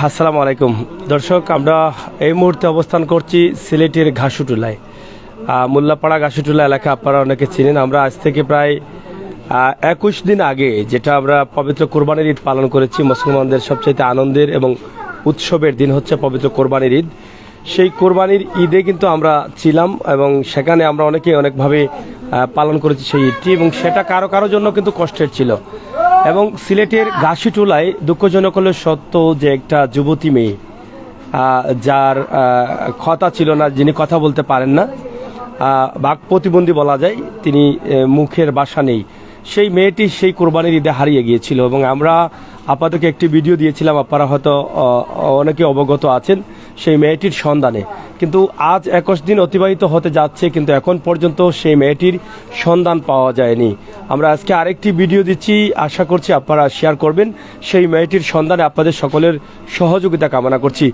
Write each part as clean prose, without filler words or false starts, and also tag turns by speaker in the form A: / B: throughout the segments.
A: আসসালামু আলাইকুম দর্শক, আমরা এই মুহূর্তে অবস্থান করছি সিলেটের ঘাসুটুলায়। মোল্লাপাড়া ঘাসুটুলা এলাকা আপনারা অনেকে চিনেন। আমরা আজ থেকে প্রায় 21 দিন আগে যেটা আমরা পবিত্র কোরবানির ঈদ পালন করেছি। মুসলমানদের সবচেয়ে আনন্দের এবং উৎসবের দিন হচ্ছে পবিত্র কোরবানির ঈদ। সেই কোরবানির ঈদে কিন্তু আমরা ছিলাম এবং সেখানে আমরা অনেকভাবে পালন করেছি সেই ঈদটি, এবং সেটা কারো কারো জন্য কিন্তু কষ্টের ছিল। এবং সিলেটের ঘাসিটুলায় দুঃখজনক হলে সত্য যে একটা যুবতী মেয়ে যার কথা ছিল না, যিনি কথা বলতে পারেন না, বাক প্রতিবন্ধী বলা যায়, তিনি মুখের ভাষা নেই, সেই মেয়েটি সেই কোরবানির ঈদে হারিয়ে গিয়েছিল। এবং আমরা আপনাদেরকে একটি ভিডিও দিয়েছিলাম, আপনারা হয়তো অনেকে অবগত আছেন সেই মেয়েটির সন্ধানে। কিন্তু আজ 21 দিন অতিবাহিত হতে যাচ্ছে, কিন্তু এখন পর্যন্ত সেই মেয়েটির সন্ধান পাওয়া যায়নি। আমরা আজকে আরেকটি ভিডিও দিচ্ছি, আশা করছি আপনারা শেয়ার করবেন। সেই মেয়েটির সন্ধানে আপনাদের সকলের সহযোগিতা কামনা করছি।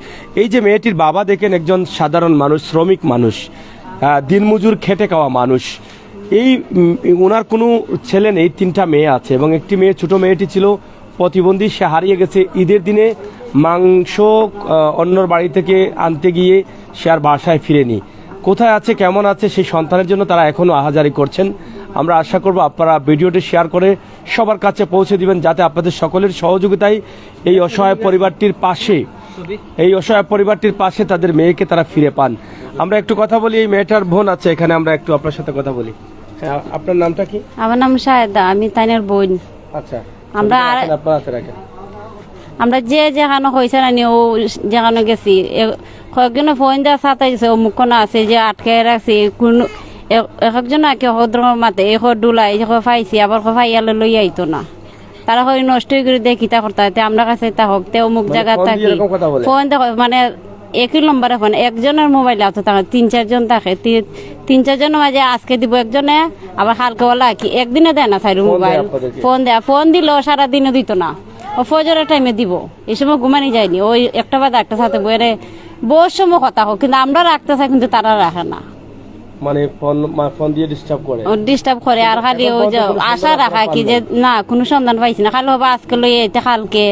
A: এই যে মেয়েটির বাবা দেখেন একজন সাধারণ মানুষ, শ্রমিক মানুষ, দিনমজুর খেটে খাওয়া মানুষ। এই ওনার কোনো ছেলে নেই, 3টা মেয়ে আছে এবং একটি মেয়ে, ছোট মেয়েটি ছিল প্রতিবন্ধী, সে হারিয়ে গেছে। ঈদের দিনে মাংস অন্যর বাড়ি থেকে আনতে গিয়ে সে আর বাসায় ফিরেনি। কোথায় আছে, কেমন আছে, সেই সন্তানের জন্য তারা এখনও আহাজারি করছেন। আমরা আশা করব আপনারা ভিডিওটি শেয়ার করে সবার কাছে পৌঁছে দিবেন, যাতে আপনাদের সকলের সহযোগিতায় এই অসহায় পরিবারটির পাশে তাদের মেয়েকে তারা ফিরে পান। আমরা একটু কথা বলি, এই মেয়েটার বোন আছে এখানে, আমরা একটু আপনার সাথে কথা বলি। হ্যাঁ, আপনার নামটা কি?
B: আমার নাম শাহেদা, আমি তাইনের বোন।
A: আচ্ছা,
B: আমরা যে যেখানে হয়েছে না ও যেখানে গেছি, কয়েকজনে ফোন দেওয়া সাথে গেছে, অমুক কোন আছে যে আটকে রাখছি, কোন একজন আগে হদ্র মাতে এ ডুলাই ফাইছি, আবার ফাইয়ালে লই আইতো না, তারা হয় নষ্ট করে দেখি তা করতে আমরা কাছে তা হোক তে অমুক জায়গা থাকি ফোন দেখো, মানে একই নম্বরে ফোন, একজনের মোবাইলে আছে, 3-4 জন থাকে, 3-4 জনের মাঝে আজকে দিব একজনে, আবার হালকা বলা কি একদিনে দেয় না থাই মোবাইল ফোন দিলেও সারাদিনও দিত না। ও ফজরের টাইমে দিব, এই সময় ঘুমানি যায়নি, ওই একটা বাদ একটা সাথে বইরে বহু সময় কথা হোক, কিন্তু আমরা রাখতে চাই কিন্তু তারা রাখে না,
A: মানে ফোন দিয়ে
B: ডিস্টার্ব করে। আর খালি ওই যে আশা রাখা কি যে না কোনো সন্ধান পাইছি না, খালি হবা আজকে লই এটা কালকে,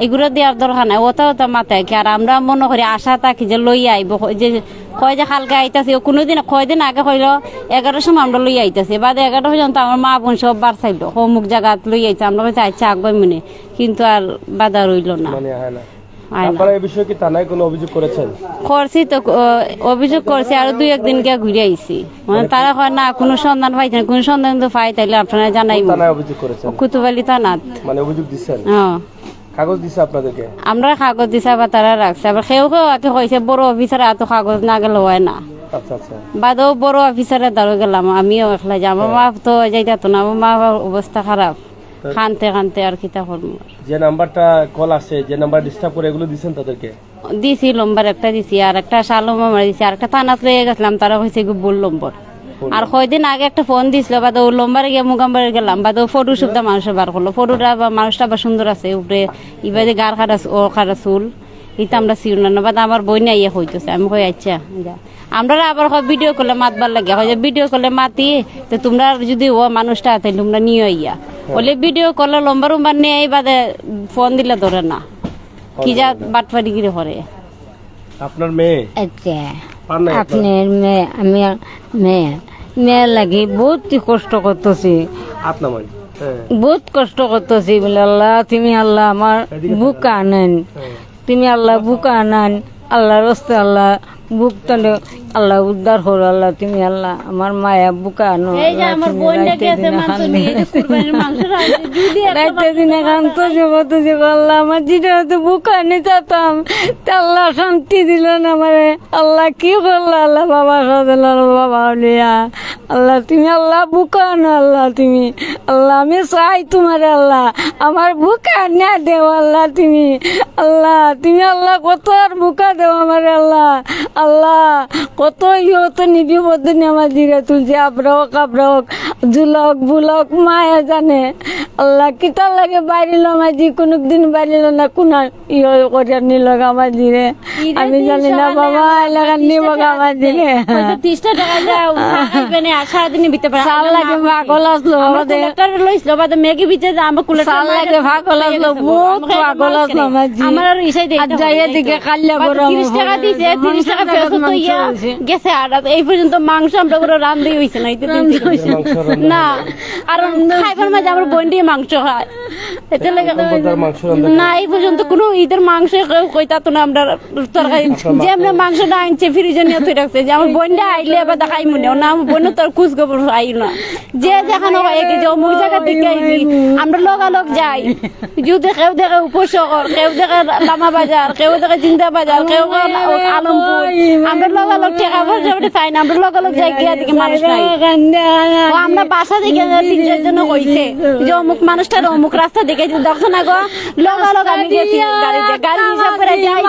B: এগুলো দেওয়ার দরকার নাই, ওটাও তো মাথায় কি। আর আমরা মনে করি আশা থাকি যে লই আইব, যে কয় যে কালকে আইতাছি, কোনোদিন কয়দিন আগে হইলো 11টার সময় আমরা লই আইতাছি, বাদে 11টা পর্যন্ত আমার মা বোন সব বার চাইলো অমুক জায়গা লই আইছে, আমরা কাছে আচ্ছা আগবাই মনে, কিন্তু আর বাধা রইল না। করছি তো অভিযোগ করছি, আরো 2-1 দিন গিয়ে ঘুরে আইছি, মানে তারা হয় না কোনো সন্ধান পাইছে না, কোনো সন্ধান তো পাই তাইলে আপনারা জানাইব। কুতুবালি থানাত মানে অভিযোগ দিচ্ছেন? হ্যাঁ, কাগজ দিছে আপনাদেরকে? আমরা কাগজ দিছে, আবার তারা রাখছে, আবার কেউ আগে হয়েছে বড় অফিসার এত কাগজ না গেলে হয় না। বাদেও বড় অফিসারের দ্বারা গেলাম, আমিও একলা যাই, আমার মা তো যাইতো না, আমার মা অবস্থা খারাপ, খানতে আর কিতা করবো।
A: যে নাম্বারটা কল আসে, যে নাম্বার ডিস্টার্ব করে, এগুলো দিছেন তাদেরকে?
B: দিছি, নম্বর একটা দিছি, আর একটা শালো মামা দিছি, আর একটা থানাত লয়ে গেছিলাম, তারা হয়েছে ভুল নম্বর। আর কয়দিন আগে একটা ফোন দিছিল, বাদ ও লম্বারে গিয়ে মুগাম্বারে গেলাম, বাদ ও ফটো সুবিধা মানুষের বার করলো, ফটোটা মানুষটা আবার সুন্দর আছে, উপরে ইবাদে গার খারা চুল, এটা আমরা চিউ না, বাদ আমার বই না ইয়ে হইতেছে, আমি কই আচ্ছা আমরা আবার ভিডিও করলে মাতবার লাগে, হয় ভিডিও করলে মাতি, তো তোমরা যদি ও মানুষটা আছে তোমরা নিয়ে ইয়া বলে ভিডিও করলে লম্বা উম্বার নিয়ে বাদে ফোন দিলে ধরে না, কি যা বাটপাড়ি গিরে করে।
A: আপনার মেয়ে?
C: আচ্ছা, আপনার মেয়ে, আমি মেয়ে লাগে বহুত কষ্ট করতেছি, বহুত কষ্ট করতেছি, বলে আল্লাহ তুমি আল্লাহ আমার বুক আনেন, তুমি আল্লাহ বুক আনান, আল্লাহ রস্তে আল্লাহ বুক টানে, আল্লাহ উদ্ধার হলো, আল্লাহ তুমি আল্লাহ আমার মায়া বুকা আনো, আল্লাহ আমার যেটা বুকা আনি যেতাম, আল্লাহ শান্তি দিল না আমারে, আল্লাহ কি করলো, আল্লাহ বাবা বাবা আল্লাহ তুমি আল্লাহ বুকা আনো, আল্লাহ তুমি আল্লাহ আমি চাই তোমার, আল্লাহ আমার বুকা আনিয়া দেও, আল্লাহ তুমি আল্লাহ কত আর বুকা দেও আমার, আল্লাহ আল্লাহ কত ইয়ত নিবি মতো আমার দিকে তুলছে আব্রাহক জুলক বুলক মায়া জানে আল্লাহ কিতা লাগে বাড়িল মাঝি কোনদিন বাড়িল না কোন ইয়ে করে নিল আমার দিরে আমি জানি না বাবা এলাকার নিব আমার দিরে
B: 30 টাকা যাও খাইবেনে সারাদিন বিতে পারে
C: সাল লাগে পাগল আসলো আমাদের
B: কুলেটার লইছিল বাদে মেগি বিতে যা আমরা কুলেটার
C: সাল লাগে পাগল আসলো বহুত পাগল আসলো মাঝি
B: আমার আর ইসাই দেই
C: আর যাইয়া দিকে কাল্লা বড়
B: 30 টাকা দিছে 30 টাকা ফেরত তো ইয়া গেছে আর এই পর্যন্ত মাংস আমরা পুরো রান্ধি হইছে না এতে দিন না আর খাইবার মাঝে আমার বোন দিয়ে মাংস খায় এতে লাগে না এই পর্যন্ত কোনো ঈদের মাংস কইতা তো না আমরা তরকারি যে আমরা মাংসটা আনছে ফ্রিজে নিয়ে তুই রাখছে যে আমার বোনটা আইলে আবার দেখাই মনে না আমার বোন তোর কুচ গোবর আই না যে দেখানো হয় কি যে মুই জায়গা দিকে আইছি আমরা লগালগ যাই যদি কেউ দেখে উপশহর কেউ দেখে লামা বাজার কেউ দেখে জিন্দা বাজার কেউ আলমপুর আমরা লগালগ টাকা পয়সা চাই না আমরা লগালগ যাই গিয়া দিকে মানুষ নাই ও আমরা বাসা দিকে 3-4 জন কইছে যে অমুক মানুষটার অমুক রাস্তা দিকে দেখছো না গো লগালগ আমি গেছি গাড়িতে গাড়ি হিসাব করে যাই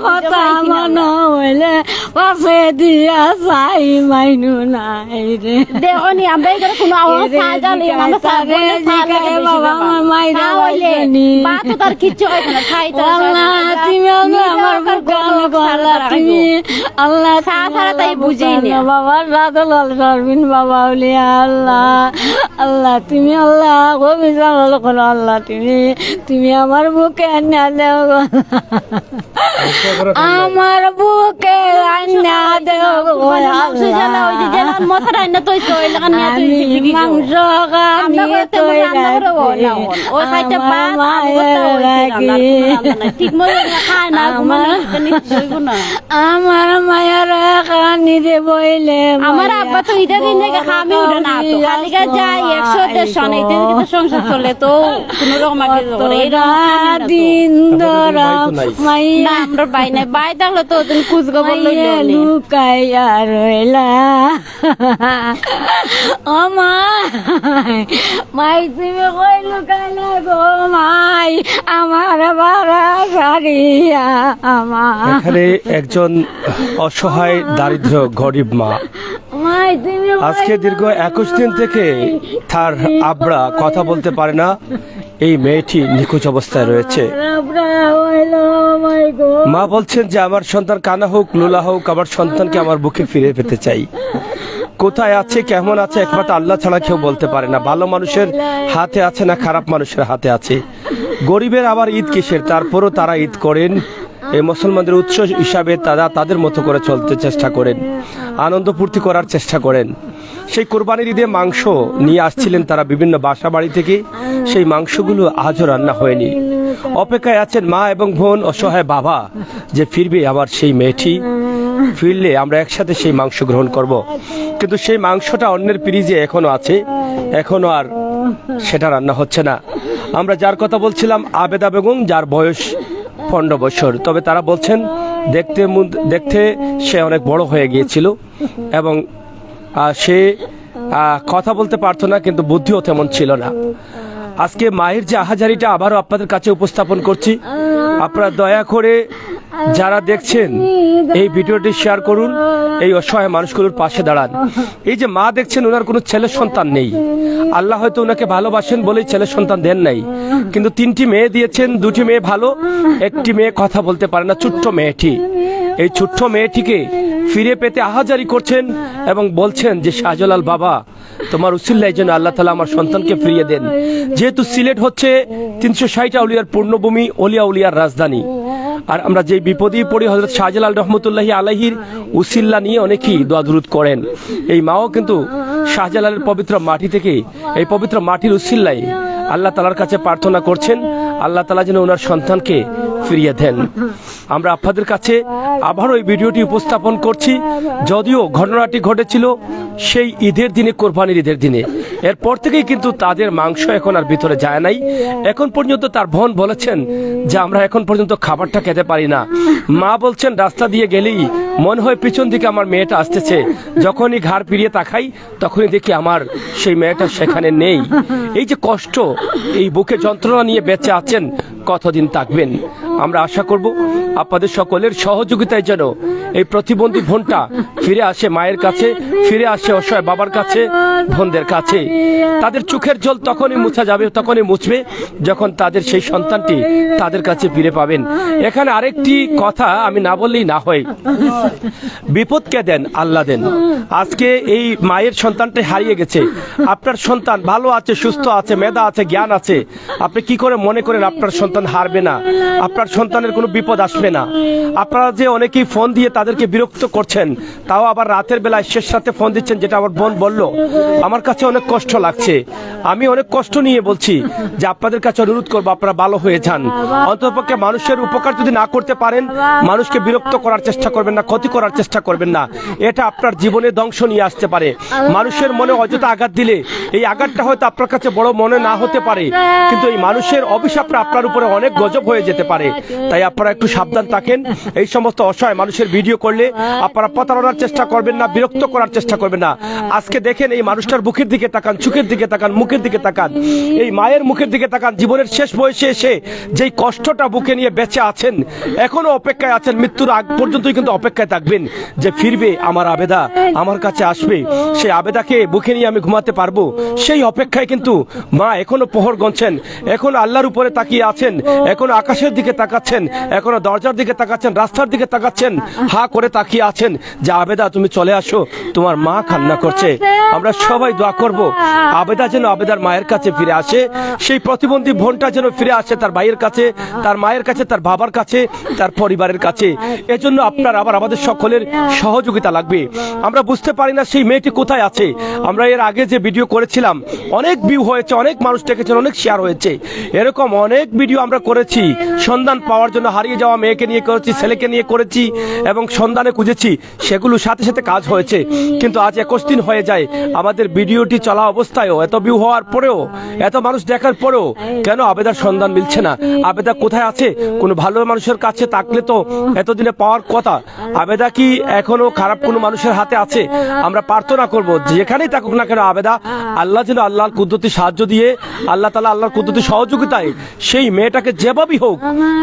C: কথা মনে হইলে পাশে দিয়া চাই মাইনু নাই রে
B: দেখো নি আমরা এখানে কোনো আওয়াজ সাজালি আমরা সাজালে সাজালে বাবা আমার মাইরা হইলে মা তো তার কিচ্ছু হয় না খাই তো
C: আল্লাহ তুমি আমার গান গলা তুমি আল্লাহ
B: সারা তাই বুঝেই নি
C: বাবা রাদল সরবিন বাবা উলিয়া আল্লাহ আল্লাহ তুমি আল্লাহ গবি জালাল করো আল্লাহ তুমি আমার বুকে আন্না দেও গো আমার বুকে আন্না দেও গো
B: জানা ওই যে জানা মশলা আন্না তুই কই লাগা নিয়া তুই
C: আমি মাংস
B: আমরা করতে রান্না করে ও সাইডে ঠিক মতো খায় না
C: আমার মায়ের কানি রে বইলে
B: আমার আব্বা তো ঈদের দিন থেকে খামি উঠে না তো খালিকা যায় 100-150 নাই দিন কিন্তু সংসার চলে তো কোন রকম আগে করে
C: দিন ধরা মাইয়া
B: না আমরা বাই নাই বাই থাকলে তো তুমি কুচ গোবর লইলে
C: লুকাইয়া রইলা ও মাই তুমি কই লুকাইলা গো মাই আমার বারা সারিয়া আমার
A: এখানে একজন অসহায় দারিদ্র গরিব মা
C: মাই তুমি
A: আজকে দীর্ঘ 21 দিন থেকে তার আব্রা কথা বলতে পারে না। এই মেয়েটি নিখোঁজ অবস্থায় রয়েছে। মা বলছেন যে আমার সন্তান কানা হোক লোলা হোক আমার সন্তানকে আমার বুকে ফিরে পেতে চাই। কোথায় আছে কেমন আছে একমাত্র আল্লাহ ছাড়া কেউ বলতে পারে না। ভালো মানুষের হাতে আছে না খারাপ মানুষের হাতে আছে। গরিবের আবার ঈদ কিসের, তারপরও তারা ঈদ করেন। এই মুসলমানদের উৎস হিসাবে তারা তাদের মতো করে চলতে চেষ্টা করেন, আনন্দ ফুর্তি করার চেষ্টা করেন। সেই কোরবানির ঈদে মাংস নিয়ে আসছিলেন তারা বিভিন্ন বাসা বাড়ি থেকে। সেই মাংসগুলো আজও রান্না হয়নি। অপেক্ষায় আছেন মা এবং বোন, অসহায় বাবা, যে ফিরবে আবার সেই মেয়েটি। ফিরলে আমরা একসাথে সেই মাংস গ্রহণ করব। কিন্তু সেই মাংসটা অন্যের ফ্রিজে এখনো আছে, এখনো আর সেটা রান্না হচ্ছে না। আমরা যার কথা বলছিলাম আবেদা বেগম, যার বয়স 15 বছর, তবে তারা বলছেন দেখতে সে অনেক বড় হয়ে গিয়েছিল এবং সে কথা বলতে পারতো না, কিন্তু বুদ্ধিও তেমন ছিল না। আজকে মায়ের যে আহাজারিটা আবারও আপনাদের কাছে উপস্থাপন করছি। আপনারা দয়া করে যারা দেখছেন এই ভিডিওটি শেয়ার করুন, এই অসহায় মানুষগুলোর পাশে দাঁড়ান। এই যে মা দেখছেন, ওনার কোনো ছেলে সন্তান নেই। আল্লাহ হয়তো ওনাকে ভালোবাসেন বলেই ছেলে সন্তান দেন নাই, কিন্তু 3টি মেয়ে দিয়েছেন। 2টি মেয়ে ভালো, 1টি মেয়ে কথা বলতে পারে না, ছোট্ট মেয়েটি। এই ছোট্ট মেয়েটিকে ফিরে পেতে আহাজারি করছেন এবং বলছেন যে শাহজালাল বাবা, তোমার উসিল্লায় যেন আল্লাহ তাআলা আমার সন্তানকে ফিরিয়ে দেন। যেহেতু সিলেট হচ্ছে 360 আউলিয়ার পূর্ণভূমি, ওলিয়া উলিয়ার রাজধানী। আর আমরা যে বিপদেই পড়ি হযরত শাহজালাল রহমতুল্লাহি আলাইহির উসিল্লা নিয়ে অনেকেই দোয়া দুরূদ করেন। এই মাও কিন্তু শাহজালালের পবিত্র মাটি থেকে, এই পবিত্র মাটির উসিল্লায় আল্লাহ তাআলার কাছে প্রার্থনা করছেন আল্লাহ তাআলা যেন ওনার সন্তানকে ফিরিয়ে দেন। আমরা আপনাদের কাছে আবারও এই ভিডিওটি উপস্থাপন করছি। যদিও ঘটনাটি ঘটেছিল সেই ঈদের দিনে, কোরবানির ঈদের দিনে। এরপর থেকেই কিন্তু তাদের মাংস এখন আর ভিতরে যায় নাই। এখন পর্যন্ত তার বোন বলেছেন যে আমরা এখন পর্যন্ত খাবারটা খেতে পারি না। মা বলছেন রাস্তা দিয়ে গেলেই মনে হয় পিছন দিকে আমার মেয়েটা আসতেছে। যখনই ঘাড় ফিরিয়ে তাকাই তখনই দেখি আমার সেই মেয়েটা সেখানে নেই। এই যে কষ্ট, এই বুকে যন্ত্রণা নিয়ে বেঁচে আছেন, কতদিন থাকবেন? আমরা আশা করব আপনাদের সকলের সহযোগিতায় যেন এই প্রতিবন্ধী বোনটা ফিরে আসে মায়ের কাছে, ফিরে আসে অসহায় বাবার কাছে, বোনদের কাছে। তাদের চোখের জল তখনই মুছা যাবে, তখনই মুছবে যখন তাদের সেই সন্তানটি তাদের কাছে ফিরে পাবেন। এখানে আরেকটি কথা আমি না বললেই না হয়, বিপদকে দেন আল্লাহ দেন। আজকে এই মায়ের সন্তানটি হারিয়ে গেছে, আপনার সন্তান ভালো আছে, সুস্থ আছে, মেধা আছে, জ্ঞান আছে, আপনি কি করে মনে করেন আপনার সন্তান হারবে না, আপনার সন্তানের কোনো বিপদ আসবে না? আপনারা যে অনেকেই ফোন দিয়ে তাদেরকে বিরক্ত করছেন, তাও আবার রাতের বেলায় শেষ রাতে ফোন দিচ্ছেন, যেটা আমার বোন বলল, আমার কাছে অনেক কষ্ট লাগছে। আমি অনেক কষ্ট নিয়ে বলছি যে আপনাদের কাছে অনুরোধ করবো আপনারা ভালো হয়ে যান। অন্ততপক্ষে মানুষের উপকার যদি না করতে পারেন, মানুষকে বিরক্ত করার চেষ্টা করবেন না, ক্ষতি করার চেষ্টা করবেন না, এটা আপনার জীবনে ধ্বংস নিয়ে আসতে পারে। মানুষের মনে অযথা আঘাত দিলে এই আঘাতটা হয়তো আপনার কাছে বড় মনে না হতে পারে, কিন্তু এই মানুষের অভিশাপটা আপনার উপরে অনেক গজব হয়ে যেতে পারে। তাই আপনারা একটু সাবধান থাকেন। এই সমস্ত অসহায় মানুষের ভিডিও করলে আপনারা প্রতারণার চেষ্টা করবেন না, বিরক্ত করার চেষ্টা করবেন না। আজকে দেখেন এই মানুষটার বুকের দিকে তাকান, চোখের দিকে তাকান, মুখের দিকে তাকান, এই মায়ের মুখের দিকে তাকান। জীবনের শেষ বয়সে এসে যেই কষ্টটা বুকে নিয়ে বেঁচে আছেন, এখনো অপেক্ষায় আছেন, মৃত্যুর আগ পর্যন্তই কিন্তু অপেক্ষায় থাকবেন যে ফিরবে আমার আবেদা, আমার কাছে আসবে, সেই আবেদাকে বুকে নিয়ে আমি ঘুমাতে পারবো। সেই অপেক্ষায় কিন্তু মা এখনো প্রহর গুনছেন, এখনো আল্লাহর উপরে তাকিয়ে আছেন, এখনো আকাশের দিকে তাকাচ্ছেন, এখনো দরজার দিকে তাকাচ্ছেন, রাস্তার দিকে তাকাচ্ছেন, হা করে তাকিয়ে আছেন যে আবেদা তুমি চলে আসো, তোমার মা কান্না করছে। আমরা সবাই দোয়া করব আবেদা যেন আবেদার মায়ের কাছে ফিরে আসে, সেই প্রতিবন্ধী বোনটা যেন ফিরে আসে তার ভাইয়ের কাছে, তার মায়ের কাছে, তার বাবার কাছে, তার পরিবারের কাছে। এজন্য আপনার আবার আমাদের সকলের সহযোগিতা লাগবে। আমরা বুঝতে পারি না সেই মেয়েটি কোথায় আছে। আমরা এর আগে যে ভিডিও করেছিলাম অনেক ভিউ হয়েছে, অনেক মানুষ দেখেছেন, অনেক শেয়ার হয়েছে। এরকম অনেক ভিডিও আমরা করেছি, সন্ধান পাওয়ার জন্য হারিয়ে যাওয়া মেয়েকে নিয়ে করেছি, ছেলেকে নিয়ে করেছি এবং সন্ধানে খুঁজেছি, সেগুলো সাথে সাথে কাজ হয়েছে। কিন্তু আজ 21 দিন হয়ে যায় আমাদের ভিডিওটি চলা অবস্থায়ও, এত ভিউ হওয়ার পরেও, এত মানুষ দেখার পরেও কেন আবেদার সন্ধান মিলছে না? আবেদা কোথায় আছে? কোনো ভালো মানুষের কাছে থাকলে তো এতদিনে পাওয়ার কথা। আবেদা কি এখনো খারাপ কোনো মানুষের হাতে আছে? আমরা প্রার্থনা করব যেখানেই থাকুক না কেন আবেদা, আল্লাহ যেন আল্লাহর কুদরতি সাহায্য দিয়ে, আল্লাহ তাআলা আল্লাহর কুদরতি সহযোগিতায় সেই মেয়েটাকে যেভাবেই হোক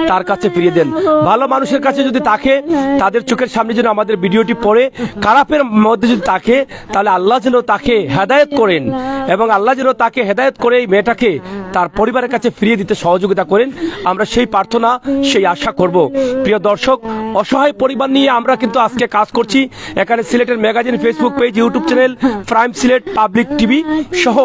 A: তার কাছে ফিরিয়ে দেন। ভালো মানুষের কাছে যদি থাকে, তাদের চোখের সামনে যেন আমাদের ভিডিওটি পড়ে, খারাপের মধ্যে যদি থাকে, তাহলে আল্লাহ যেন তাকে হেদায়েত করেন এবং আল্লাহ যেন তাকে হেদায়েত করে এই মেয়েটাকে তার পরিবারের কাছে ফিরিয়ে দিতে সহযোগিতা করেন। আমরা সেই প্রার্থনা, সেই আশা করব। প্রিয় দর্শক, অসহায় পরিবার নিয়ে আমরা কিন্তু আজকে কাজ করছি। এখানে সিলেটের magazine, Facebook page, YouTube channel, prime Sylhet, public TV সহ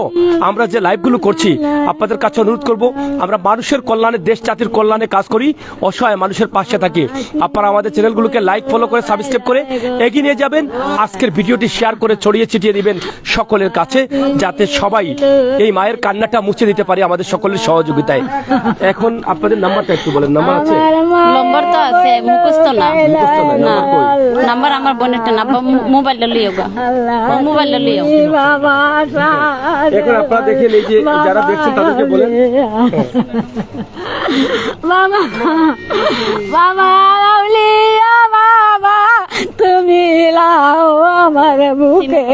A: আমরা যে লাইভগুলো করছি, আপনাদের কাছে অনুরোধ করব আমরা মানুষের কল্যাণে, দেশ জাতির কল্যাণে কাজ করি, অসহায় মানুষের পাশে থাকি। আপনারা আমাদের চ্যানেলগুলোকে লাইক, ফলো করে, সাবস্ক্রাইব করে এগিয়ে নিয়ে যাবেন। আজকের ভিডিওটি শেয়ার করে ছড়িয়ে ছিটিয়ে দিবেন সকলের কাছে, যাতে সবাই এই মায়ের কান্নাটা মুছে দিতে পারে আমাদের সকলের সহযোগিতায়। এখন আপনাদের নাম্বারটা একটু বলেন। নাম্বার আছে?
B: নম্বর তো আছে, মুখস্থ না।
A: মুখস্থ নাই,
B: না,
A: নাম্বার কই?
B: নাম্বার আমার বোনেরটা না, মোবাইলটা লিও গা, মোবাইলটা লিও।
A: এখন আপনারা দেখেন, এই যে যারা দেখছেন তাদেরকে বলেন।
C: বাবা, বাবা আউলিয়া বাবা, তুমি লাও আমার বুকে,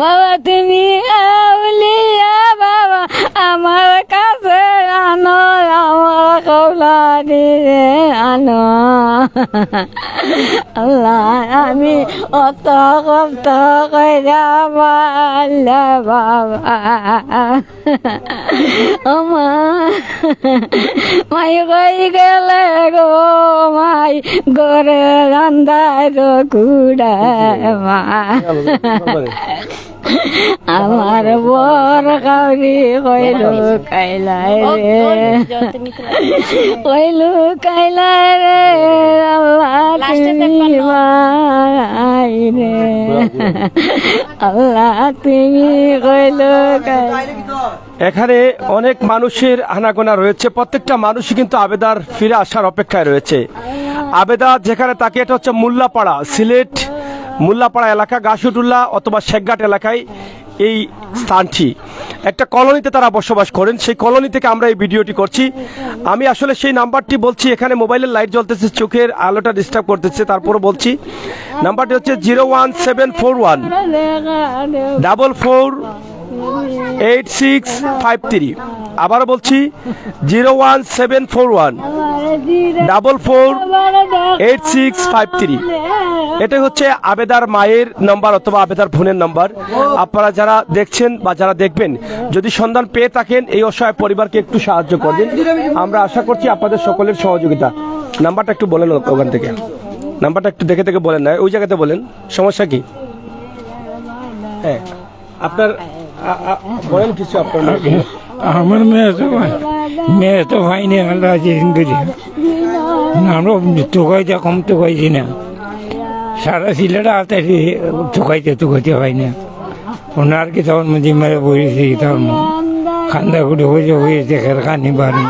C: বাবা তুমি আউলিয়া বাবা, আমার কাছে আনো, আমার কৌলা দিয়ে আনো। আল্লাহ আমি অত কষ্ট কইরা পারলে বাবা, ও মা, মাই কই গেলে গো, মাই গরে রান্দার কুড়া মা, আমার বর কাউরি কইলু কাইলাই রে, কইলু কাইলাই রে, আল্লাহ তুমি মাই রে, আল্লাহ তুমি কইলু কাইলাই।
A: এখানে অনেক মানুষের আনাগোনা রয়েছে, প্রত্যেকটা মানুষই কিন্তু আবেদার ফিরে আসার অপেক্ষায় রয়েছে। আবেদা যেখানে তাকে, এটা হচ্ছে মোল্লাপাড়া, সিলেট মোল্লাপাড়া এলাকা, গাশুটুল্লাহ অথবা শেখঘাট এলাকায় এই স্থানটি। একটা কলোনিতে তারা বসবাস করেন, সেই কলোনি থেকে আমরা এই ভিডিওটি করছি। আমি আসলে সেই নাম্বারটি বলছি, এখানে মোবাইলের লাইট জ্বলতেছে, চোখের আলোটা ডিস্টার্ব করতেছে, তারপরে বলছি নাম্বারটি হচ্ছে 01741 448653। আবারও বলছি 01741 448653। এটাই হচ্ছে আবেদার মায়ের নাম্বার অথবা আবেদার বোনের নাম্বার। আপনারা যারা দেখছেন বা যারা দেখবেন, যদি সন্ধান পেয়ে থাকেন এই অসহায় পরিবারকে একটু সাহায্য করবেন। আমরা আশা করছি আপনাদের সকলের সহযোগিতা। নাম্বারটা একটু বলেন ওখান থেকে, নাম্বারটা একটু দেখে দেখে বলেন, না ওই জায়গাতে বলেন, সমস্যা কি? হ্যাঁ, আপনার বলেন কিছু আপনার নাকি?
D: আমার মেয়ে তো হয়নি, আল্লাহ আমরা তোকাইতে কম তোকাইছি না, সারা সিলেটা হাতে তোকাইতে হয় না। ওনার কি তখন জিম্মারে বসেছি, তখন খান্দা করে হয়েছে খের খানি বাড়ি।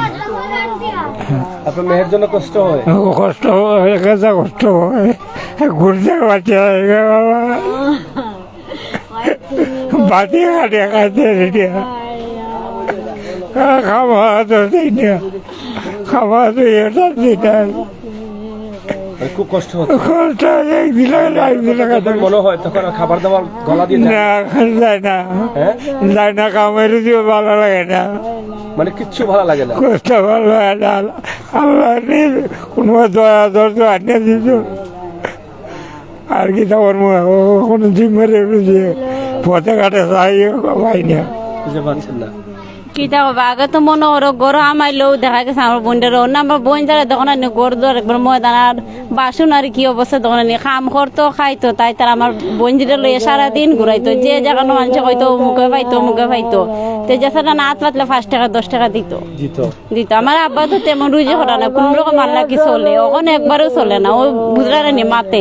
A: আপনার মেয়ের জন্য কষ্ট হয়?
D: কষ্ট হয়, কষ্ট হয়, ঘুরতে বাচ্চা বাবা বাতি খাটে খাইতে খাওয়া তো দিই না, খাওয়া তো এটা দিই না,
A: খুব কষ্ট হচ্ছে।
D: কষ্ট একদিন
A: মনে হয় তখন খাবার দাবার গলা দিয়ে
D: না যায় না, যায় না, কামের দিও ভালো লাগে না,
A: মানে কিচ্ছু ভালো লাগে না,
D: কষ্ট ভালো লাগে না। আল্লাহ কোনো দয়া ধরতো আনিয়ে দিত আর কি তোমার কোনো জিম্মারে পথে ঘাটে চাই পাই না,
A: বুঝতে পারছেন না।
B: কিতা হবা আগে তো মনে করো গরু আমাইলেও দেখা গেছে আমার বোনটার না, আমার বোন যারা দোকানে নিয়ে গরু দর একবার ময়দান আর বাসন আর কি অবস্থা দোকানে নিয়ে খাম করতো খাইতো, তাই তার আমার বোন যেটা লইয়া সারাদিন ঘুরাইতো, যে জায়গানো মানুষ হয়তো মুখে পাইতো তো যেটা না হাত পাতলে 5 টাকা 10 টাকা দিত। আমার আব্বা তো তেমন রুজি করা না, কোন রকম আল্লাহ কি চলে, ওখানে একবারও চলে না, ও বুঝলারে নি মাতে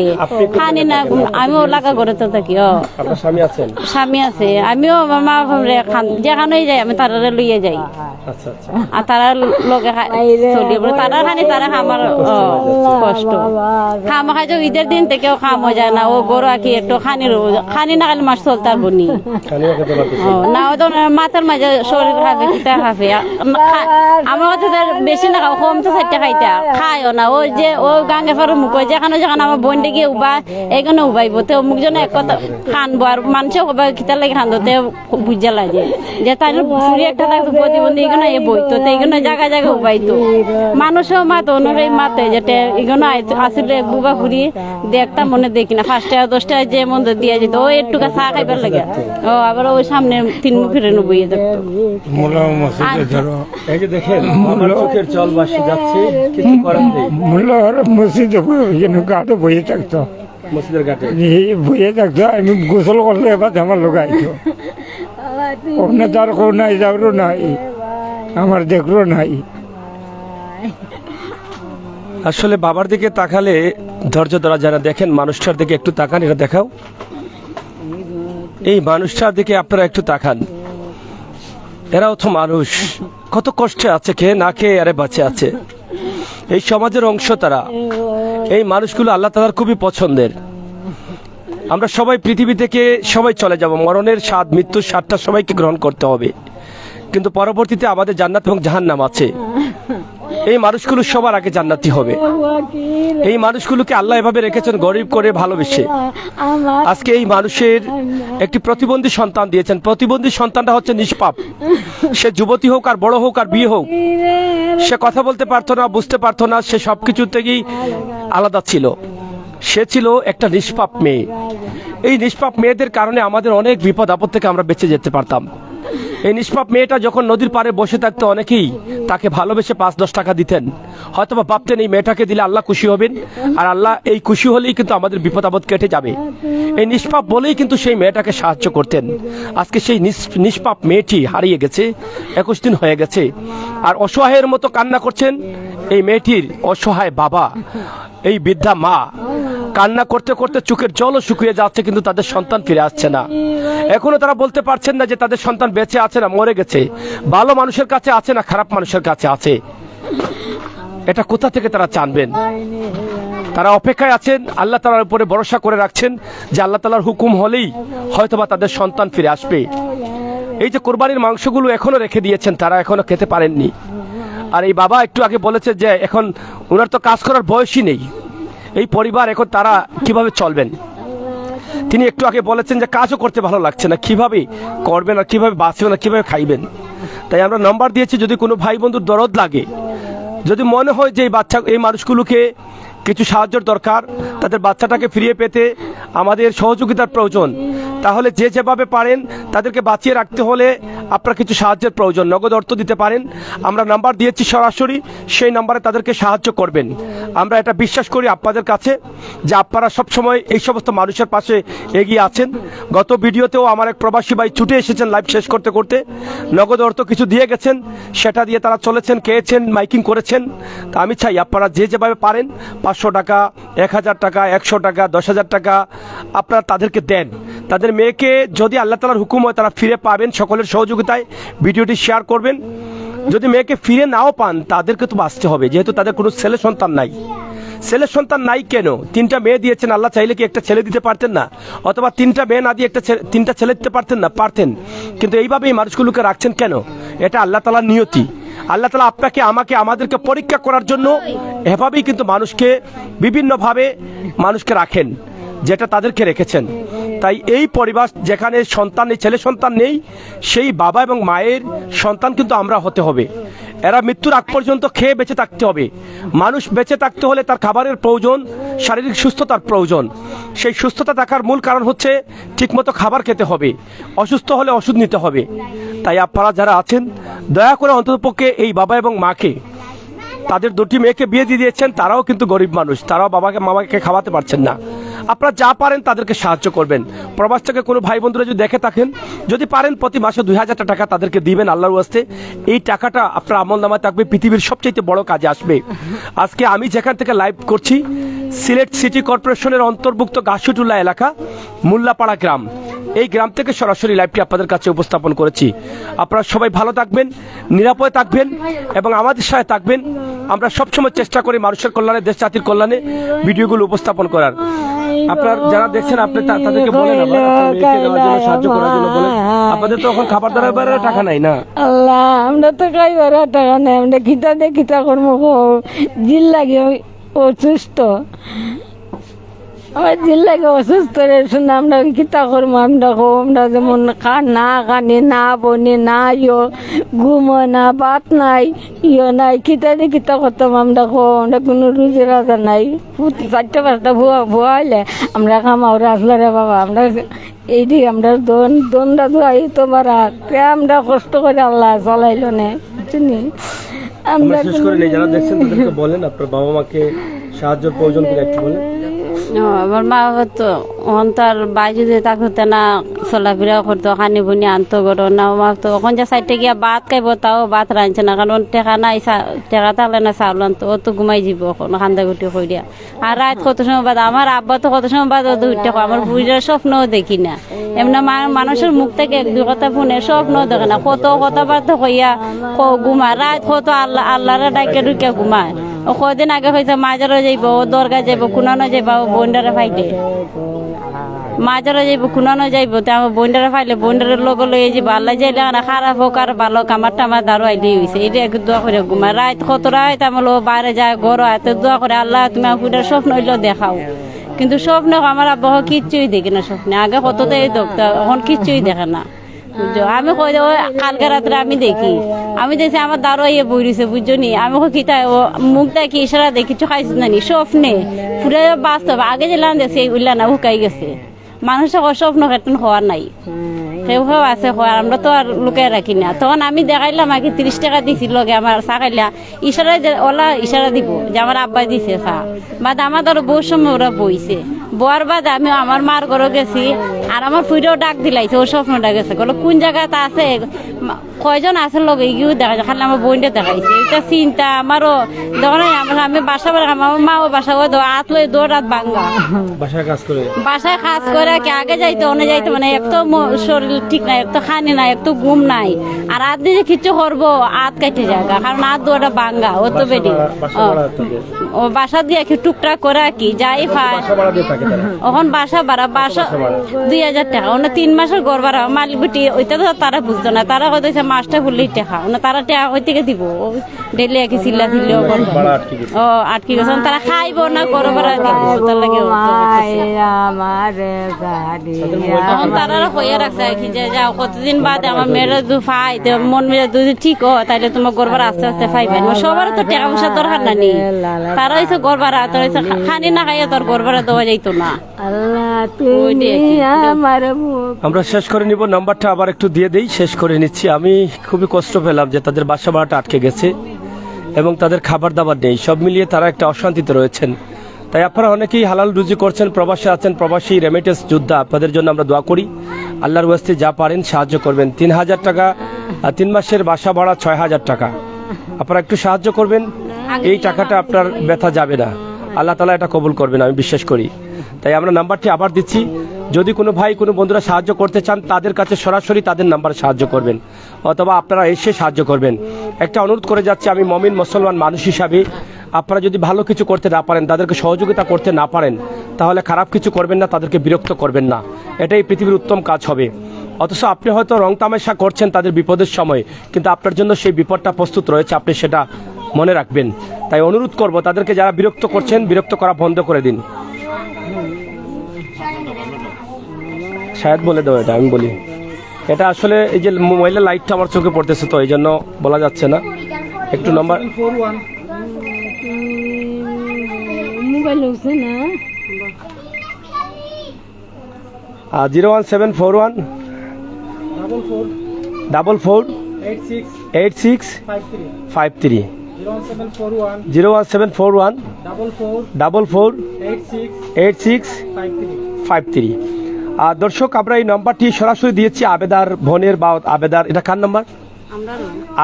B: খানি না। আমিও লাগা করে তো থাকি। স্বামী আছে, আমিও মা যেখানেই যাই আমি তারা লইয়া যাই, আর তারা লগে চলি তারা খানি, তারা আমার কষ্ট খাম খাই ঈদের দিন থেকেও খাম হয়ে যায় না। ও গরু আঁকি একটু খানি না খালি মাছ চলতে পারবো নি না, ও তো মাথার মাঝে শরীর খাবে কিতা খাবে। আমার কাছে বেশি না খাও, কম তো 4 টাকা খাইতা খায়ও না। ও যে ও গাঙ্গে ফার মুখ যেখানে যেখানে আমার বোন ডেকে উবা এখানে উবাইব, তো মুখ যেন এক কথা খানবো আর মানুষও কিতা লাগে খান্দো, তে বুঝা লাগে যে তাই ফুরি একটা থাকতো প্রতিবন্ধী এগুলো এ বইতো, তো এগুলো জায়গায় জায়গায় উবাইতো, মানুষও মাতো অন্যরা মাতে যেটা এগুলো আসলে বুবা ফুরি দেখতাম মনে দেখি না, 5 টাকা 10 টাকা যে মন্দ দিয়ে যেত, ও একটু চা খাইবার লাগে। ও আবার ওই সামনে 3 মুখ ফিরে বইয়ে দেখতো।
D: মসজিদে বইয়ে থাকতো,
A: মসজিদের ঘাটে
D: বইয়ে থাকতো। আমি গোসল করলে এবার আমার লোক আইতো, ওখানে তার কেউ নাই, যাওয়ারও নাই, আমার দেখরও নাই।
A: আসলে বাবার দিকে তাকালে ধৈর্য ধরা যায় না। দেখেন মানুষটার দিকে একটু তাকান, এটা দেখাও, এই মানুষটার দিকে আপনারা একটু তাকান। এরাও তো মানুষ, কত কষ্টে আছে, খেয়ে না খেয়ে আরে বাঁচে আছে। এই সমাজের অংশ তারা। এই মানুষগুলো আল্লাহ তাআলার খুবই পছন্দের। আমরা সবাই পৃথিবী থেকে সবাই চলে যাব, মরণের স্বাদ, মৃত্যুর স্বাদটা সবাইকে গ্রহণ করতে হবে, কিন্তু পরবর্তীতে আমাদের জান্নাত এবং জাহান্নাম আছে। এই মানুষগুলো সবার আগে জান্নাতি হবে। এই মানুষগুলোকে আল্লাহ এভাবে রেখেছেন গরিব করে ভালোবেসে। আজকে এই মানুষের একটি প্রতিবন্ধী সন্তান দিয়েছেন। প্রতিবন্ধী সন্তানটা হচ্ছে নিষ্পাপ। সে যুবতী হোক আর বড় হোক আর বিয়ে হোক, সে কথা বলতে পারতো না, বুঝতে পারতো না, সে সবকিছু থেকেই আলাদা ছিল। সে ছিল একটা নিষ্পাপ মেয়ে। এই নিষ্পাপ মেয়েদের কারণে আমাদের অনেক বিপদ আপদ থেকে আমরা বেঁচে যেতে পারতাম। এই নিষ্পাপ মেয়েটা যখন নদীর পাড়ে বসে থাকতো, অনেকেই তাকে ভালোবেসে 5-10 টাকা দিতেন, হয়তো বা ভাবতেন এই মেয়েটাকে দিলে আল্লাহ খুশি হবেন, আর আল্লাহ এই খুশি হলেই কিন্তু আমাদের বিপদ আপদ কেটে যাবে। এই নিষ্পাপ বলেই কিন্তু সেই মেয়েটাকে সাহায্য করতেন। আজকে সেই নিষ্পাপ মেয়েটি হারিয়ে গেছে, 21 দিন হয়ে গেছে, আর অসহায়ের মতো কান্না করছেন এই মেয়েটির অসহায় বাবা, এই বৃদ্ধা মা। কান্না করতে করতে চোখের জলও শুকিয়ে যাচ্ছে, কিন্তু তাদের সন্তান ফিরে আসছে না। এখনো তারা বলতে পারছেন না যে তাদের সন্তান বেঁচে আছে না মরে গেছে, ভালো মানুষের কাছে আছে না খারাপ মানুষের কাছে আছে। এটা কোথা থেকে তারা জানবেন? তারা অপেক্ষায় আছেন, আল্লাহ তাআলার উপরে ভরসা করে রাখছেন যে আল্লাহ তাআলার হুকুম হলেই হয়তোবা তাদের সন্তান ফিরে আসবে। এই যে কোরবানির মাংসগুলো এখনো রেখে দিয়েছেন, তারা এখনো খেতে পারেননি। আর এই বাবা একটু আগে বলেছে যে এখন ওনার তো কাজ করার বয়সই নেই, এই পরিবার এখন তারা কিভাবে চলবেন। তিনি একটু আগে বলেছেন যে কাজও করতে ভালো লাগছে না, কিভাবে করবেন আর কিভাবে বাঁচবেন আর কিভাবে খাইবেন। তাই আমরা নাম্বার দিয়েছি, যদি কোনো ভাই বন্ধুর দরদ লাগে, যদি মনে হয় যে এই মানুষগুলোকে কিছু সাহায্যের দরকার, তাদের বাচ্চাটাকে ফিরিয়ে পেতে আমাদের সহযোগিতার প্রয়োজন, তাহলে যে যেভাবে পারেন তাদেরকে বাঁচিয়ে রাখতে হলে আপনার কিছু সাহায্যের প্রয়োজন, নগদ অর্থ দিতে পারেন। আমরা নাম্বার দিয়েছি সরাসরি, সেই নাম্বারে তাদেরকে সাহায্য করবেন। আমরা এটা বিশ্বাস করি আপনাদের কাছে যে আপনারা সবসময় এই সমস্ত মানুষের পাশে এগিয়ে আছেন। গত ভিডিওতেও আমার এক প্রবাসী ভাই ছুটে এসেছেন লাইভ শেষ করতে করতে, নগদ অর্থ কিছু দিয়ে গেছেন, সেটা দিয়ে তারা চলেছেন, খেয়েছেন, মাইকিং করেছেন। তা আমি চাই আপনারা যে যেভাবে পারেন 500 টাকা, 1000 টাকা, 100 টাকা, 10,000 টাকা আপনারা তাদেরকে দেন। তাদের মেয়েকে যদি আল্লাহ তাআলার হুকুম হয় তারা ফিরে পাবেন, সকলের সহযোগিতায় ভিডিওটি শেয়ার করবেন। যদি মেয়েকে ফিরে নাও পান তাদেরকে তো বাঁচতে হবে, যেহেতু তাদের কোনো ছেলে সন্তান নাই। ছেলে সন্তান নাই কেন? 3টা মেয়ে দিয়েছেন, আল্লাহ চাইলে কি একটা ছেলে দিতে পারতেন না? অথবা 3টা মেয়ে না দিয়ে 3টা ছেলে দিতে পারতেন না? পারতেন। কিন্তু এইভাবে এই মানুষগুলোকে রাখছেন কেন? এটা আল্লাহ তাআলার নিয়তি। আল্লাহ তাআলা আপনাকে, আমাকে, আমাদেরকে পরীক্ষা করার জন্য এভাবেই কিন্তু মানুষকে বিভিন্নভাবে মানুষকে রাখেন, যেটা তাদেরকে রেখেছেন। তাই এই পরিবার যেখানে সন্তান নেই, ছেলে সন্তান নেই, সেই বাবা এবং মায়ের সন্তান কিন্তু আমরা হতে হবে। এরা মৃত্যুর আগ পর্যন্ত খেয়ে বেঁচে থাকতে হবে। মানুষ বেঁচে থাকতে হলে তার খাবারের প্রয়োজন, শারীরিক সুস্থতার প্রয়োজন। সেই সুস্থতা থাকার মূল কারণ হচ্ছে ঠিকমতো খাবার খেতে হবে, অসুস্থ হলে ওষুধ নিতে হবে। তাই আপনারা যারা আছেন দয়া করে অন্ততপক্ষে এই বাবা এবং মাকে, তাদের 2টি মেয়েকে বিয়ে দিয়ে দিয়েছেন, তারাও কিন্তু গরিব মানুষ, তারাও বাবাকে মামাকে খাওয়াতে পারছেন না। আপনারা যা পারেন তাদেরকে সাহায্য করবেন। প্রবাস থেকে কোনো ভাই বন্ধুরা যদি দেখে থাকেন, যদি পারেন প্রতি মাসে 2000 টাকা তাদেরকে দিবেন আল্লাহর ওয়াস্তে। এই টাকাটা আপনার আমলনামায় থাকবে, পৃথিবীর সবচেয়ে বড় কাজে আসবে। আজকে আমি যেখান থেকে লাইভ করছি, সিলেট সিটি কর্পোরেশনের অন্তর্ভুক্ত গাছুটুল্লাহ এলাকা, মোল্লাপাড়া গ্রাম, এই গ্রাম থেকে সরাসরি লাইভটি আপনাদের কাছে উপস্থাপন করেছি। আপনারা সবাই ভালো থাকবেন, নিরাপদে থাকবেন এবং আমাদের সাথে থাকবেন। আমরা সবসময় চেষ্টা করি মানুষের কল্যাণে, দেশ জাতির কল্যাণে ভিডিওগুলো উপস্থাপন করার। আপনারা যারা দেখছেন আপনি তাদেরকে বলেন সাহায্য করার জন্য বলেন। আপনাদের তো এখন খাবার দাবার টাকা নাই না?
C: আল্লাহ, আমরা তো খাইবার টাকা নাই, আমরা খিতা দিয়ে খিতা করবো, জিল লাগে অসুস্থ, আমার জিল লাগে অসুস্থ রে শুনে আমরা খিতা করবো। আমরা যেমন না খানি, না বনি, না ঘুম না, ভাত নাই, নাই, খিতা দিয়ে খিতা করতাম। আমরা কোনো রুজি রাজা নাই, 4টা-5টা ভুয়া হইলে আমরা খামাও আসলে রে বাবা। আমরা এই দিকে আমরা দন্দা ধোয়াই তো বারা, আমরা কষ্ট করে আল্লাহ চলাইল না, বুঝলি? আমরা
A: শেষ করে নেই, যারা দেখছেন তাদেরকে বলেন আপনার বাবা মাকে সাহায্যের প্রয়োজন করে একটু বলেন।
B: আমার মা হতো তার বাই যদি থাকতে না চলাফেরা করতো, খানি বুনি আনতো গরো না, মা তো ওখান যে সাইডে গিয়া ভাত খাইব, তাও ভাত রাঁধছে না, কারণ টেকা নাই, টেকা থাকলে না চাউল আনতো, ও তো ঘুমাই যাব খান্দা গুটি করিয়া। আর রাত কত সময় বাদ, আমার আব্বা তো কত সময় বাদ উঠতে, আমার বুড়ির স্বপ্নও দেখি না। এমনি মানুষের মুখ থেকে 1-2 কথা শুনে স্বপ্নও দেখে না, কত কথাবার্তা কইয়া ঘুমায়, রাত কত আল্লাহরে ডাকে ঢুকিয়া ঘুমায়। ও কদিন আগে হয়েছে মাজারও যাইব, ও দরগা যাইব, কুনানো যাইব, বন্ডারে ফাইলে মাজারও যাইব, কুনানো যাইব, তো আমার বন্ডারে ফাইলে বন্ডারের লোক লইয়ে যাইব। আল্লাহ যাইলে খারাপ হোক আর ভালো, কামার টামার দারো আইলে হয়েছে, এটা একটু দোয়া করে ঘুমায়। রাত কত রাত আমার বাইরে যায়, ঘর হাতে দোয়া করে, আল্লাহ তুমি আমার স্বপ্ন হইলেও দেখাও। কিন্তু স্বপ্ন আমার আব্বা কিচ্ছুই দেখে না স্বপ্নে, আগে কতটাই দেখতো, এখন কিচ্ছুই দেখে না। আমি কই কালকে রাত্রে আমি দেখি, দেখছি আমার দাঁড়ো ইয়ে বই রয়েছে, বুঝছো নি? আমি খিতা মুখ দেখি, ইশারা দেখি, কিছু খাইছি না নি, স্বপ্নে পুরো বাস্তব। আগে যে লান দেখছি উল্লা না হুকাই গেছে, মানুষের স্বপ্ন কেটন হওয়ার নাই, কেউ আছে হওয়ার, আমরা তো আর লুকাই রাখি না। তখন আমি দেখাইলাম, আগে 30 টাকা দিছিল লগে আমার চা খাইলা, ইশারা ওলা ইশারা দিব যে আমার আব্বাই দিছে চা। বাদ আমার ধরো বহু সময় ওরা বইছে, বোয়ার বাদ আমি আমার মার ঘরে গেছি, আর আমার ফুইটাও ডাক দিলাইছে, ও স্বপ্নটা গেছে, বলো কোন জায়গাতে আছে, কয়জন আছে লগে এগিয়েও দেখা যায়, খালি আমার বোনটা দেখাইছে। এটা চিন্তা আমারও যখন আমি বাসা বাড়ি, আমার মাও বাসা হাত লই 2 রাত ভাঙ্গা, বাসায় কাজ করে কি আগে যাইতে অনে যাইতে, মানে এক তো শরীর ঠিক নাই, এক তো খানি নাই, এক তো ঘুম নাই, আর হাত দিয়ে কিছু করবো হাত কাটে জায়গা, কারণ হাত 2টা ভাঙ্গা, ও তো বেডি ও বাসা দিয়ে কি টুকটাক করে কি যাই পায়। এখন বাসা 2000 টাকা, 3 মাসের ঘর ভাড়া মালিক বেটি, ওইটা তো তারা বুঝতো না, তারা কথা মাছটা ফুললেই টেকা না তারা টেকা কই থেকে দিব ডেলি একই চিল্লা দিলেও
A: ভাড়া আটকে গেছে।
B: ও আটকে গেছে তারা খাইবো না করো ভাড়া দিব তার লাগে এখন তারা কইয়া রাখছে আর কি যে যাও কতদিন বাদে আমার মেয়েরা দু ফাই মন মেয়ে যদি ঠিক হয় তাহলে তোমার গরবার আস্তে আস্তে ফাইবেন সবার তো টাকা পয়সা দরকার না নি তারা হয়েছে গরবারা তোর হয়েছে খানি না খাইয়া তোর গরবারা দেওয়া যাইতো না।
A: আমরা শেষ করে নিব, নাম্বারটা আবার একটু দিয়ে দেই, শেষ করে নিচ্ছি। আমি খুবই কষ্ট পেলাম যে তাদের বাসা ভাড়াটা আটকে গেছে এবং তাদের খাবার দাবার নেই, সব মিলিয়ে তারা একটা অশান্তিতে রয়েছেন। তাই আপনারা অনেকেই হালাল রুজি করছেন, প্রবাসে আছেন, প্রবাসী রেমিটেন্স যোদ্ধা, আপনাদের জন্য আমরা দোয়া করি আল্লাহর ওয়াস্তে যা পারেন সাহায্য করবেন। 3,000 টাকা 3 মাসের বাসা ভাড়া 6,000 টাকা, আপনারা একটু সাহায্য করবেন। এই টাকাটা আপনার ব্যথা যাবে না, আল্লাহ তাআলা এটা কবুল করবেন আমি বিশ্বাস করি। তাই আমরা নাম্বারটি আবার দিচ্ছি, যদি কোনো ভাই কোনো বন্ধুরা সাহায্য করতে চান তাদের কাছে সরাসরি তাদের নাম্বারে সাহায্য করবেন অথবা আপনারা এসে সাহায্য করবেন। একটা অনুরোধ করে যাচ্ছে আমি মমিন মুসলমান মানুষ হিসাবে, আপনারা যদি ভালো কিছু করতে না পারেন, তাদেরকে সহযোগিতা করতে না পারেন, তাহলে খারাপ কিছু করবেন না, তাদেরকে বিরক্ত করবেন না, এটাই পৃথিবীর উত্তম কাজ হবে। অথচ আপনি হয়তো রং তামাশা করছেন তাদের বিপদের সময়, কিন্তু আপনার জন্য সেই বিপদটা প্রস্তুত রয়েছে, আপনি সেটা মনে রাখবেন। তাই অনুরোধ করব তাদেরকে যারা বিরক্ত করছেন বিরক্ত করা বন্ধ করে দিন। শায়দ বলে দাও, এটা আমি বলি, এটা আসলে এই যে মোবাইলের লাইটটা আমার চোখে পড়তেছে তো এই জন্য বলা যাচ্ছে না। একটু নাম্বার
C: মোবাইল হচ্ছে না
A: 01741 44 86 53 01741 44 86 53। আর দর্শক আমরা এই নাম্বারটি সরাসরি দিয়েছি আবেদার বোনের বা আবেদার, এটা কার নাম্বার?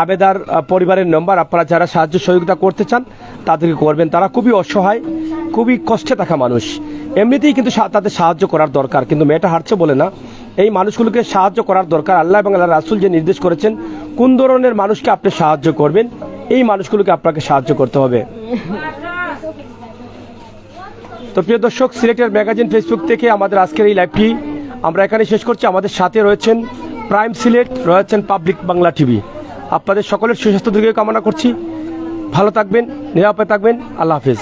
A: আবেদার পরিবারের নাম্বার। আপনারা যারা সাহায্য সহযোগিতা করতে চান তাদেরকে করবেন, তারা খুবই অসহায়, খুবই কষ্টে থাকা মানুষ, এমনিতেই কিন্তু তাদের সাহায্য করার দরকার, কিন্তু মেয়েটা হারছে বলে না, এই মানুষগুলোকে সাহায্য করার দরকার। আল্লাহ এবং আল্লাহ রাসূল যে নির্দেশ করেছেন কোন ধরনের মানুষকে আপনি সাহায্য করবেন, এই মানুষগুলোকে আপনাকে সাহায্য করতে হবে। তো প্রিয় দর্শক, সিলেটের ম্যাগাজিন ফেসবুক থেকে আমাদের আজকের এই লাইভটি আমরা এখানে শেষ করছি। আমাদের সাথে রয়েছেন প্রাইম সিলেট, রয়েছেন পাবলিক বাংলা টিভি। আপনাদের সকলের সুস্বাস্থ্য দীর্ঘ কামনা করছি, ভালো থাকবেন, নিরাপদে থাকবেন, আল্লাহ হাফেজ।